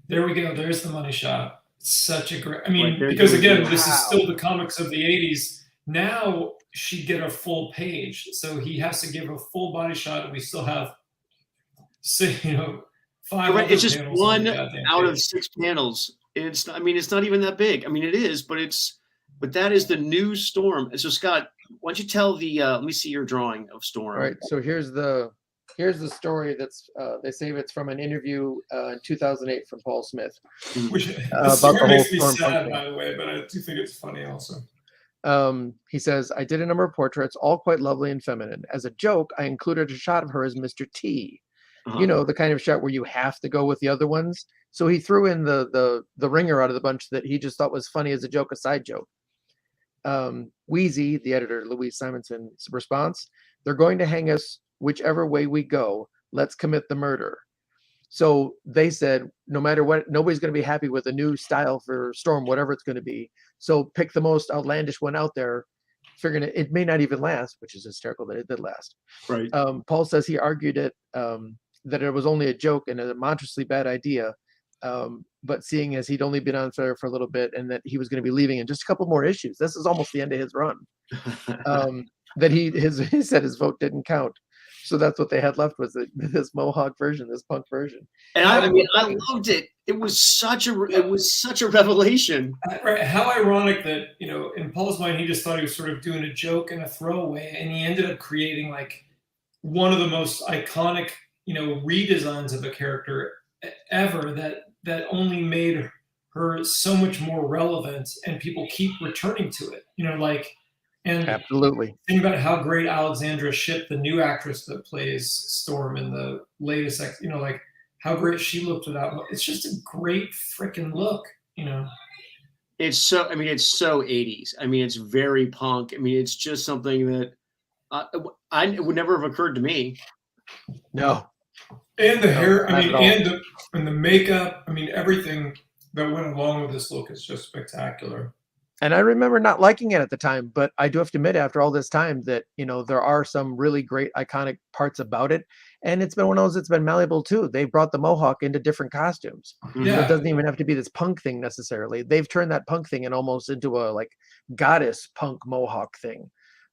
there we go. There's the money shot. Such a great. I mean, Right, because there we again, go. this is Wow. still the comics of the '80s. Now she'd get a full page, so he has to give a full body shot, and we still have, five Right, other it's just panels on one the goddamn out of page. 6 panels. It's not even that big. I mean, it is, but that is the new Storm. And so, Scott, why don't you tell the? Let me see your drawing of Storm. All right, so here's the story that's they say it's from an interview in 2008 from Paul Smith. Which About the story the makes whole me Storm sad, Punk by the way, but I do think it's funny also. He says, I did a number of portraits, all quite lovely and feminine. As a joke, I included a shot of her as Mr. T. You know, the kind of shot where you have to go with the other ones. So he threw in the ringer out of the bunch that he just thought was funny as a joke, a side joke. Wheezy, the editor, Louise Simonson's response, they're going to hang us whichever way we go. Let's commit the murder. So they said, no matter what, nobody's going to be happy with a new style for Storm, whatever it's going to be. So pick the most outlandish one out there, figuring it may not even last, which is hysterical that it did last. Right. Paul says he argued it that it was only a joke and a monstrously bad idea. But seeing as he'd only been on for a little bit and that he was going to be leaving in just a couple more issues, this is almost the end of his run. That he said his vote didn't count. So that's what they had left was this Mohawk version, this punk version. And I mean, I loved it. It was such a revelation. Right. How ironic that, in Paul's mind, he just thought he was sort of doing a joke and a throwaway, and he ended up creating like one of the most iconic, redesigns of a character ever that only made her so much more relevant, and people keep returning to it. And absolutely. Think about how great Alexandra Shipp, the new actress that plays Storm in the latest, how great she looked without. It's just a great freaking look, It's so 80s. I mean, it's very punk. I mean, it's just something that it would never have occurred to me. No. And the hair, and the makeup, everything that went along with this look is just spectacular. And I remember not liking it at the time, but I do have to admit after all this time that, there are some really great iconic parts about it. And it's been one of those that's been malleable too. They brought the Mohawk into different costumes. Yeah. So it doesn't even have to be this punk thing necessarily. They've turned that punk thing and almost into a like goddess punk Mohawk thing,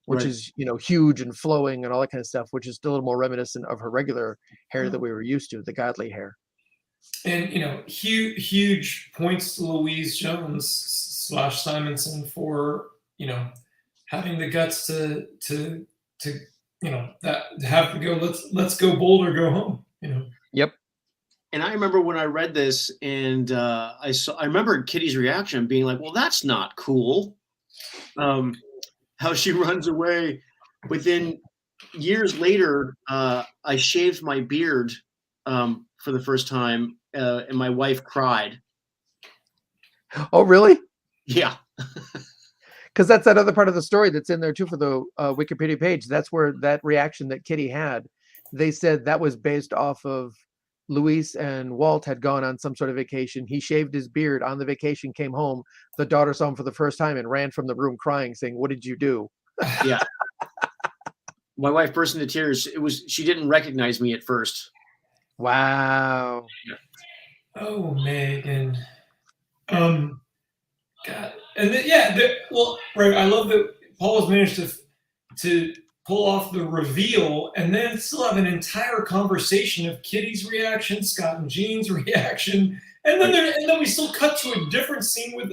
which is, huge and flowing and all that kind of stuff, which is still a little more reminiscent of her regular hair that we were used to, the godly hair. And, huge points to Louise Jones / Simonson for, having the guts to that have to go, let's go bold or go home, Yep. And I remember when I read this and I remember Kitty's reaction being like, well, that's not cool. How she runs away. But then years later, I shaved my beard for the first time and my wife cried. Oh, really? Yeah. Because that's that other part of the story that's in there too for the Wikipedia page. That's where that reaction that Kitty had, they said that was based off of Luis and Walt had gone on some sort of vacation. He shaved his beard on the vacation, came home. The daughter saw him for the first time and ran from the room crying, saying, "What did you do?" Yeah. My wife burst into tears. She didn't recognize me at first. Wow. Oh, Megan. God. And then, right. I love that Paul has managed to pull off the reveal and then still have an entire conversation of Kitty's reaction, Scott and Jean's reaction, and then we still cut to a different scene with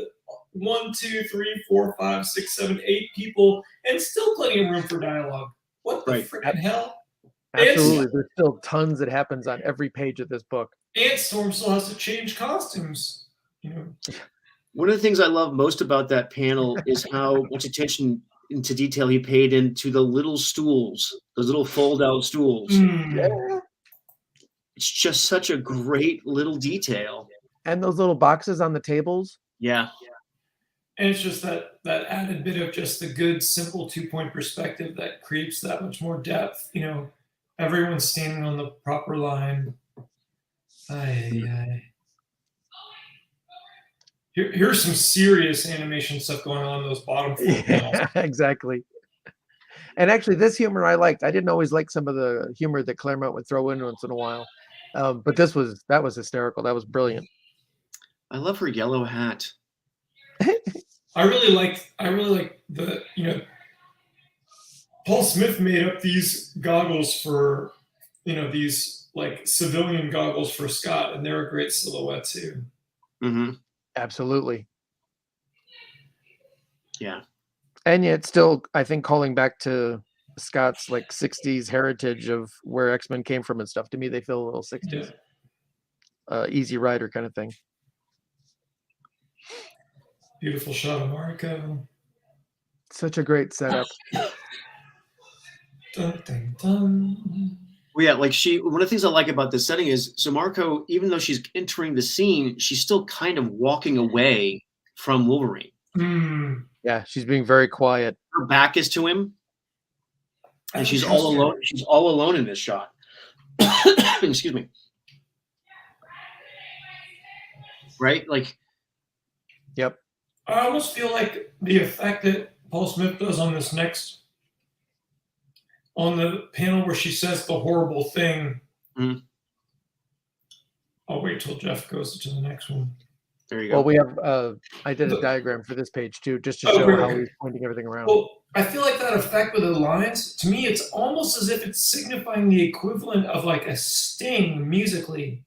1, 2, 3, 4, 5, 6, 7, 8 people, and still plenty of room for dialogue. What the freaking hell? Absolutely. There's still tons that happens on every page of this book. And Storm still has to change costumes. One of the things I love most about that panel is how much attention into detail he paid into the little stools, those little fold-out stools. Yeah. It's just such a great little detail. And those little boxes on the tables. Yeah. And it's just that added bit of just the good, simple 2-point perspective that creates that much more depth. Everyone's standing on the proper line. Here's some serious animation stuff going on in those bottom 4 panels. Yeah, exactly. And actually, this humor I liked. I didn't always like some of the humor that Claremont would throw in once in a while, but that was hysterical. That was brilliant. I love her yellow hat. I really like the Paul Smith made up these goggles for these like civilian goggles for Scott, and they're a great silhouette too. Mm-hmm. Absolutely. Yeah. And yet still, I think, calling back to Scott's like 60s heritage of where X-Men came from and stuff. To me, they feel a little 60s. Yeah. Easy Rider kind of thing. Beautiful shot of Marco. Such a great setup. Dun, dun, dun. Well, yeah, like one of the things I like about this setting is, so Marco, even though she's entering the scene, she's still kind of walking away from Wolverine. Mm. Yeah, she's being very quiet. Her back is to him, and she's all alone. She's all alone in this shot. Excuse me. Right? Like, yep. I almost feel like the effect that Paul Smith does on this next, on the panel where she says the horrible thing. Mm. I'll wait till Jeff goes to the next one. There you go. Well, we have, I did a diagram for this page too, just to show how he's pointing everything around. Well, I feel like that effect with the lines, to me, it's almost as if it's signifying the equivalent of like a sting musically.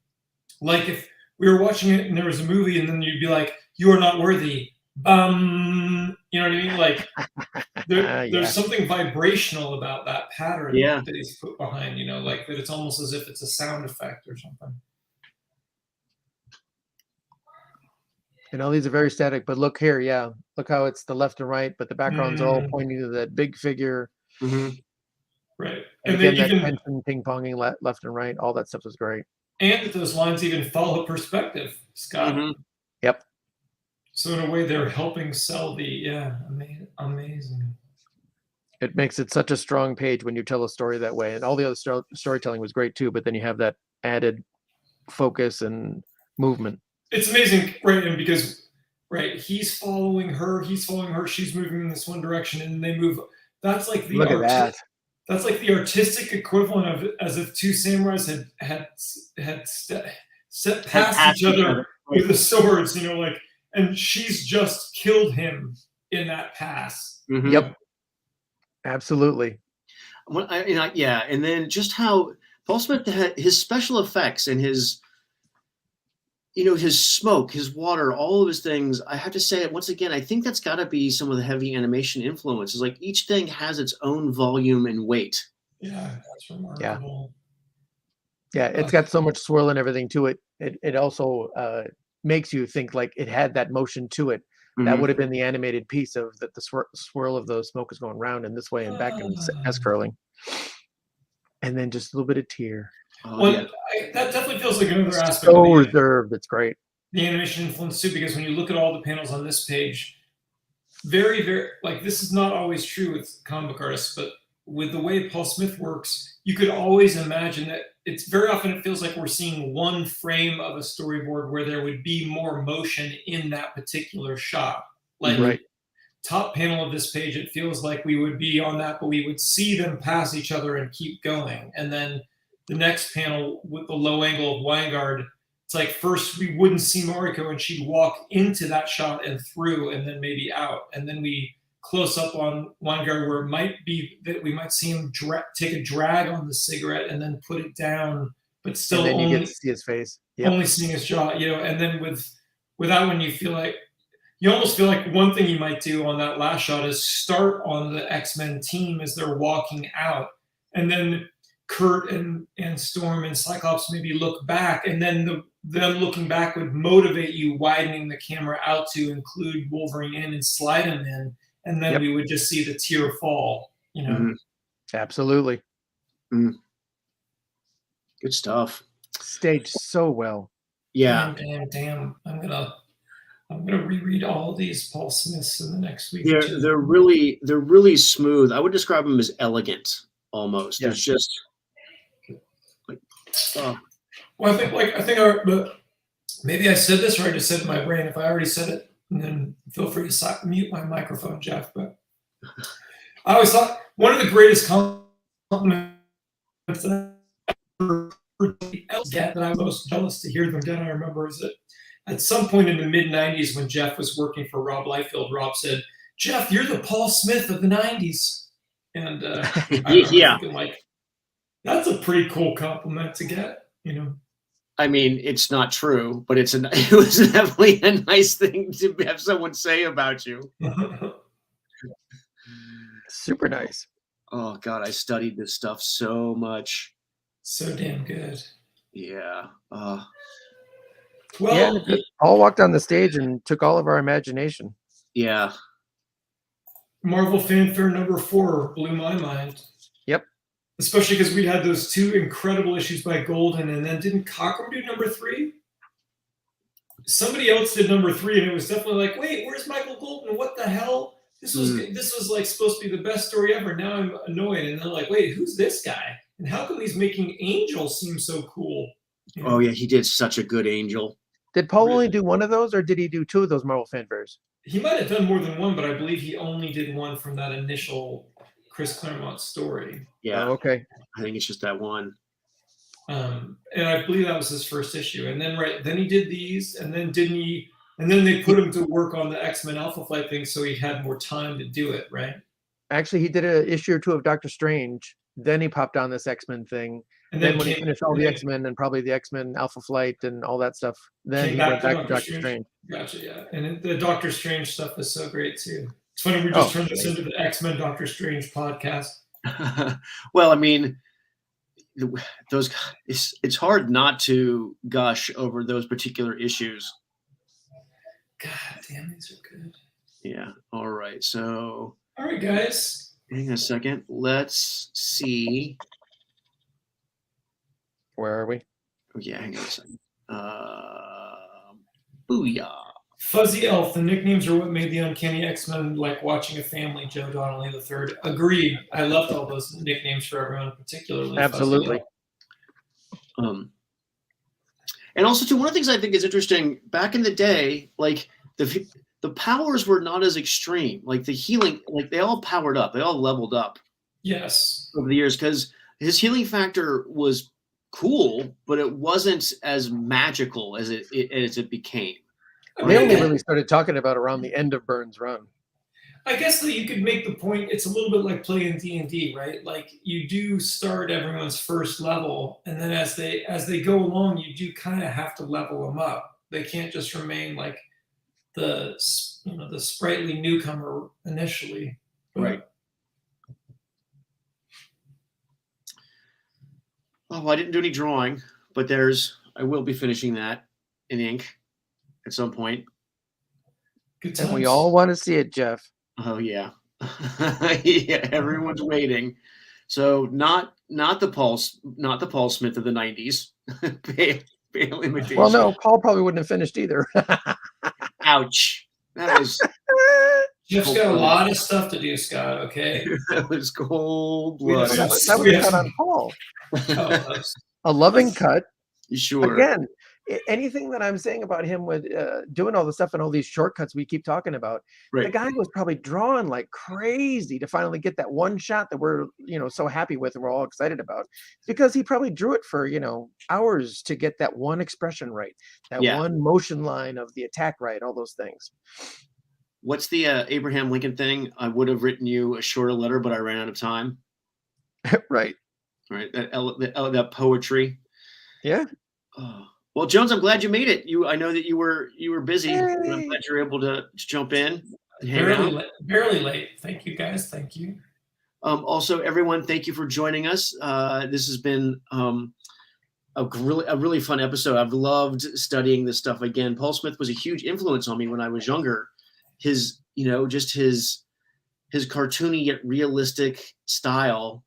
Like if we were watching it and there was a movie and then you'd be like, "You are not worthy." You know what I mean? Like there's something vibrational about that pattern that he's put behind, like that it's almost as if it's a sound effect or something. And all these are very static, but look here, look how it's the left and right, but the background's all pointing to that big figure. Mm-hmm. Right. And again, that tension ping-ponging left and right, all that stuff was great. And that those lines even follow perspective, Scott. Mm-hmm. Yep. So in a way, they're helping sell amazing. It makes it such a strong page when you tell a story that way. And all the other storytelling was great too, but then you have that added focus and movement. It's amazing, right? And because, he's following her, she's moving in this one direction, and they move. That's like the That's like the artistic equivalent of as if two samurais had set past each other with the swords, and she's just killed him in that pass. Mm-hmm. Yep, absolutely. And then just how Paul Smith had his special effects and his. His smoke, his water, all of his things. I have to say it once again, I think that's got to be some of the heavy animation influences. Like each thing has its own volume and weight. Yeah, that's remarkable. Yeah, it's got so much swirl and everything to it. It also makes you think like it had that motion to it. Mm-hmm. That would have been the animated piece of that the swirl of the smoke is going round and this way and back and S curling. And then just a little bit of tear. That definitely feels like another aspect. So reserved, it's great. The animation influence too, because when you look at all the panels on this page, very, very like this is not always true with comic book artists, but with the way Paul Smith works, you could always imagine that it's very often it feels like we're seeing one frame of a storyboard where there would be more motion in that particular shot. Like top panel of this page, it feels like we would be on that, but we would see them pass each other and keep going, and then the next panel with the low angle of Weingard, it's like first we wouldn't see Mariko and she'd walk into that shot and through and then maybe out. And then we close up on Weingard where it might be that we might see him take a drag on the cigarette and then put it down, but still and then only you get to see his face. Yep. Only seeing his jaw, and then with that one you almost feel like one thing you might do on that last shot is start on the X-Men team as they're walking out. And then Kurt and Storm and Cyclops maybe look back, and then them looking back would motivate you, widening the camera out to include Wolverine in and slide him in, and then we would just see the tear fall. Mm-hmm. Absolutely. Mm. Good stuff. Staged so well. Yeah. Damn. I'm gonna reread all of these Paul Smiths in the next week. They're really smooth. I would describe them as elegant almost. It's just. Well, but maybe I said this or I just said it in my brain. If I already said it, then feel free to mute my microphone, Jeff. But I always thought one of the greatest compliments that I was most jealous to hear them get. I remember is that at some point in the mid '90s, when Jeff was working for Rob Liefeld, Rob said, "Jeff, you're the Paul Smith of the '90s," and I remember Yeah. thinking like, "That's a pretty cool compliment to get," you know. I mean, it's not true, but it was definitely a nice thing to have someone say about you. Super nice. Oh God, I studied this stuff so much. So damn good. Yeah. Well, Yeah, Paul walked on the stage and took all of our imagination. Yeah. Marvel fanfare number 4 blew my mind. Yep. Especially because we had those 2 incredible issues by Golden, and then didn't Cockrum do number 3? Somebody else did number 3, and it was definitely like, wait, where's Michael Golden? What the hell? This was like supposed to be the best story ever. Now I'm annoyed, and they're like, wait, who's this guy? And how come he's making Angel seem so cool? You know? Oh yeah, he did such a good Angel. Did Paul only do one of those, or did he do 2 of those Marvel fanfares? He might have done more than one, but I believe he only did one from that initial Chris Claremont story. Yeah. Oh, okay. I think it's just that one. And I believe that was his first issue. And then he did these, and then then they put him to work on the X-Men Alpha Flight thing, so he had more time to do it, right? Actually, he did an issue or 2 of Doctor Strange. Then he popped on this X-Men thing. And then when he finished all the X-Men and probably the X-Men Alpha Flight and all that stuff, then he went back to Doctor Strange. Gotcha, yeah. And the Doctor Strange stuff is so great too. It's funny we just turned this into the X-Men Doctor Strange podcast. Well, I mean, it's hard not to gush over those particular issues. God damn, these are good. Yeah. All right. So. All right, guys. Hang on a second. Let's see. Where are we? Oh, yeah, hang on a second. Booyah. Fuzzy Elf, the nicknames are what made the Uncanny X-Men like watching a family, Joe Donnelly III. Agreed. I loved all those nicknames for everyone, particularly Absolutely. And also, too, one of the things I think is interesting, back in the day, like the powers were not as extreme. Like the healing, like they all powered up. They all leveled up. Yes. Over the years, because his healing factor was cool, but it wasn't as magical as it became. They only really started talking about around the end of Byrne's run. I guess that you could make the point. It's a little bit like playing D&D, right? Like you do start everyone's first level, and then as they go along, you do kind of have to level them up. They can't just remain like the sprightly newcomer initially, right? Oh, I didn't do any drawing, but I will be finishing that in ink at some point. Good times. And we all want to see it, Jeff. Oh yeah. Yeah, everyone's waiting. So not the Paul Smith of the 90s. Pale imitation. Well, no, Paul probably wouldn't have finished either. Ouch. That was Jeff's got a lot of stuff to do, Scott. Okay. That was cold blood. That was cut on Paul. A loving cut. Sure. Again, anything that I'm saying about him with doing all the stuff and all these shortcuts we keep talking about, the guy was probably drawing like crazy to finally get that one shot that we're so happy with and we're all excited about, because he probably drew it for hours to get that one expression right, that one motion line of the attack right, all those things. What's the Abraham Lincoln thing? I would have written you a shorter letter, but I ran out of time. Right. That poetry. Yeah. Well, Jones, I'm glad you made it. I know that you were busy. Hey. I'm glad you're able to jump in. Barely late. Thank you, guys. Thank you. Also, everyone, thank you for joining us. This has been a really fun episode. I've loved studying this stuff again. Paul Smith was a huge influence on me when I was younger. His cartoony yet realistic style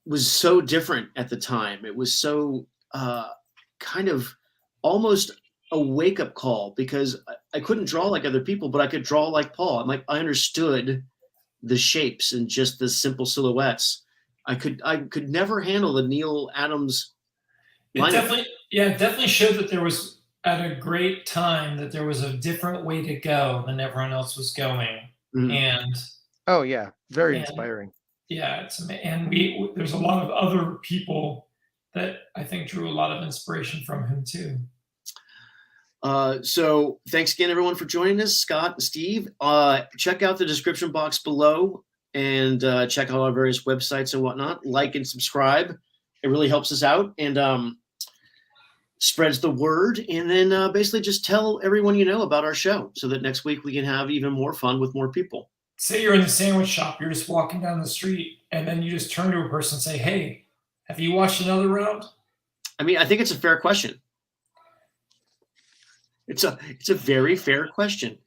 was so different at the time. It was so kind of almost a wake-up call, because I couldn't draw like other people, but I could draw like Paul. I understood the shapes and just the simple silhouettes. I could never handle the Neil Adams lineup. It definitely showed that there was, at a great time, that there was a different way to go than everyone else was going. Mm-hmm. And Oh yeah, very And inspiring. yeah, and there's a lot of other people that I think drew a lot of inspiration from him too. So thanks again, everyone, for joining us, Scott and Steve. Check out the description box below and check out our various websites and whatnot. Like and subscribe. It really helps us out and spreads the word. And then basically just tell everyone you know about our show so that next week we can have even more fun with more people. Say you're in the sandwich shop, you're just walking down the street, and then you just turn to a person and say, "Hey, have you watched another round?" I mean, I think it's a fair question. It's a very fair question.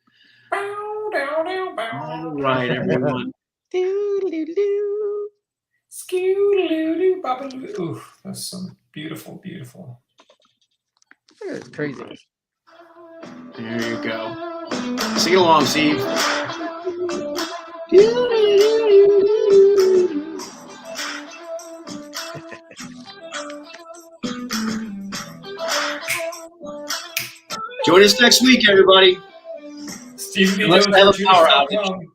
All right, everyone. Ooh, that's some beautiful, beautiful. It's crazy. There you go. Sing along, Steve. Join us next week, everybody. Steve, Unless I have a power outage.